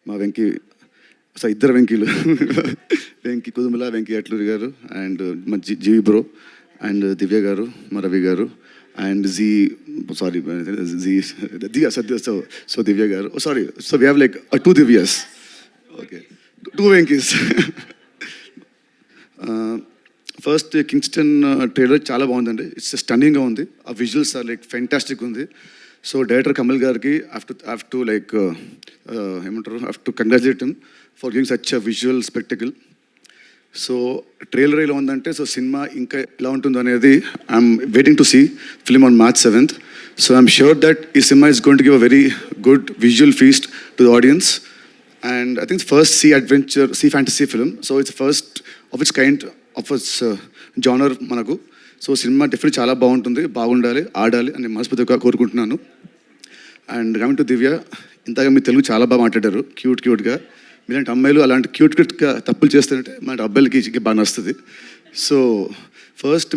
మా వెంకీ ఇద్దరు వెంకీలు వెంకీ కుదుమల వెంకీ అట్లూరి గారు అండ్ మా జీవి బ్రో అండ్ దివ్య గారు మా రవి గారు అండ్ సో దివ్య గారు sorry so we have like 2 Divyas okay 2 Venkys first Kingston trailer చాలా బాగుందండి. ఇట్స్ స్టన్నింగ్గా ఉంది. ఆ విజువల్స్ ఆర్ లైక్ ఫెంటాస్టిక్ ఉంది. సో డైరెక్టర్ కమల్ గారికి హ్యావ్ టు లైక్ ఏమంటారు have to congratulate him for giving such a visual spectacle. So trailer ఇలా ఉందంటే సో సినిమా ఇంకా ఎలా ఉంటుందో అనేది I'm waiting to see film on March 7th. So I'm sure that ఈ cinema is going to give a very good visual feast to the audience. And I think it's first sea fantasy film. So it's the first of its kind of its genre manaku. So cinema definitely చాలా బాగుంటుంది, బాగుండాలి, ఆడాలి అని మనస్ఫూర్తిగా కోరుకుంటున్నాను. And coming to దివ్య, ఇంతగా మీ తెలుగు చాలా బాగా మాట్లాడారు, క్యూట్గా. మీలాంటి అమ్మాయిలు అలాంటి క్యూట్గా తప్పులు చేస్తుంటే మన అబ్బాయిలకి బాగా నచ్చుతుంది. సో ఫస్ట్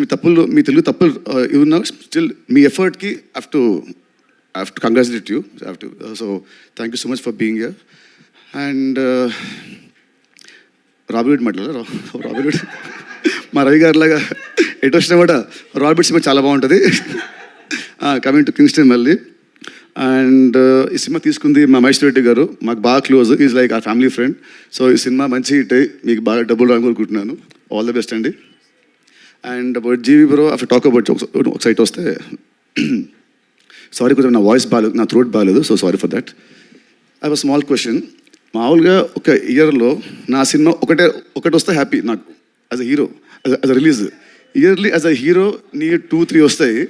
మీ తెలుగు తప్పులు ఇవి ఉన్నా స్టిల్ మీ ఎఫర్ట్కి have to congratulate you. So thank you so much for being here. And rabbit మాట్లాడారు. రాబిట్ మా రవి గారిలాగా ఎటు వచ్చినా కూడా రాబిట్ సినిమా చాలా బాగుంటుంది. కమింగ్ టు కింగ్స్టన్ మళ్ళీ. అండ్ ఈ సినిమా తీసుకుంది మా మహేష్ రెడ్డి గారు, మాకు బాగా close, is like a family friend. So ఈ సినిమా మంచి హిట్ అయ్యి మీకు బాగా డబ్బులు రాని కోరుకుంటున్నాను. ఆల్ ద బెస్ట్ అండి. And about GV bro after talk about ఒక సైట్ వస్తే సారీ కొంచెం నా వాయిస్ బాగాలేదు, నా థ్రోట్ బాగాలేదు, so sorry for that. I have a small question. మామూలుగా ఒక ఇయర్లో నా సినిమా ఒకటి వస్తే హ్యాపీ నాకు as a hero, as a release. Yearly as a hero నీ 2-3 వస్తాయి.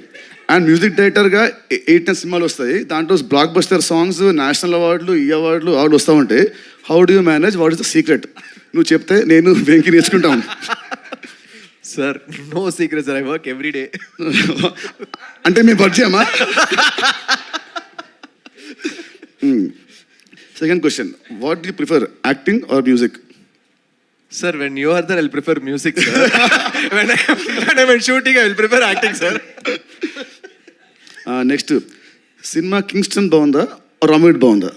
అండ్ మ్యూజిక్ డైరెక్టర్గా 8-10 సినిమాలు వస్తాయి. దాంట్లో బ్లాక్ బస్టర్ సాంగ్స్, నేషనల్ అవార్డులు, ఈ అవార్డులు వస్తూ ఉంటాయి. How do you manage? What is the secret? నువ్వు చెప్తే నేను వెంకి నేర్చుకుంటాను. Sir no secret sir, I work every day. అంటే మేము పరిచయమా? Second question, what do you prefer, acting or music? Sir, when you are there, I'll prefer music, sir. when I'm shooting, I will prefer acting, sir. Next, cinema Kingston బాగుందా rabbit బాగుందా?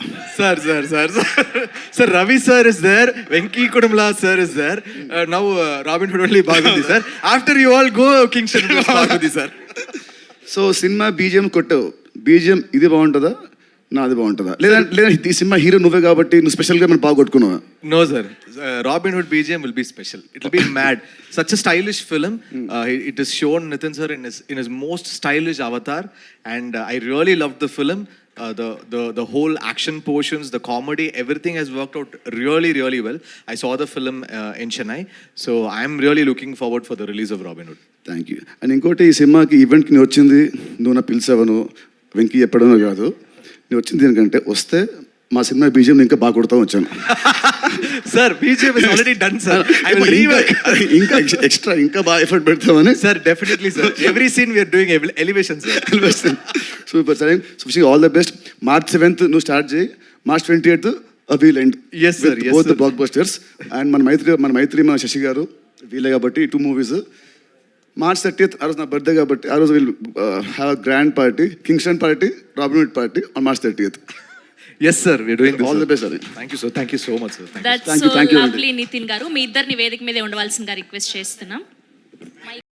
Sir, Ravi sir is there, Venki Kudumla sir is there. Now Robin Hood only బాగుంది, sir. After you all go, Kingston is బాగుంది, sir. So cinema BGM కొట్టావు, BGM ఇది బాగుంటుందా నాది బాగుంటుందా? లేదా ఈ సినిమా హీరో నువ్వే కాబట్టి నువ్వు స్పెషల్గా మనం బాగా కొట్టుకున్నావా? No sir, Robin Hood BGM will be special. It will be mad. Such a stylish film. It is shown Nitin sir in his most stylish avatar, and I really loved the film. The whole action portions, the comedy, everything has worked out really well. I saw the film in Chennai, so I am really looking forward for the release of Robin Hood. Thank you. And ఇంకోటి ఈ సినిమాకి ఈవెంట్కి నేను వచ్చింది, నువ్వు నా పిలిచావను, వెంకీ చెప్పడమో కాదు, నేను వచ్చింది ఎందుకంటే వస్తే మా సినిమా బీజిఎం ఇంకా బాగా కొడతా వచ్చాను. Sir BGM is already done sir. ఇంకా ఎక్స్ట్రా ఇంకా బాగా ఎఫర్ట్ పెడతామని. Sir definitely sir, every scene we're doing elevation sir. Super sir. So wishing all the best. March 7th నువ్వు స్టార్ట్ చేయి, March 28th we'll end. yes sir, yes both the blockbusters. And మన మైత్రి మన శశి గారు వీలే కాబట్టి 2 movies. March 30th ఆ రోజు నా బర్త్డే కాబట్టి ఆ రోజు will have a grand party, Kingston party, robin hood party on March 30th. yes sir, we are doing this. All the best sir. Thank you so much sir. That's so lovely. Nithin గారు మీ ఇద్దరిని వేదిక మీద ఉండవలసిందిగా request చేస్తున్నాం.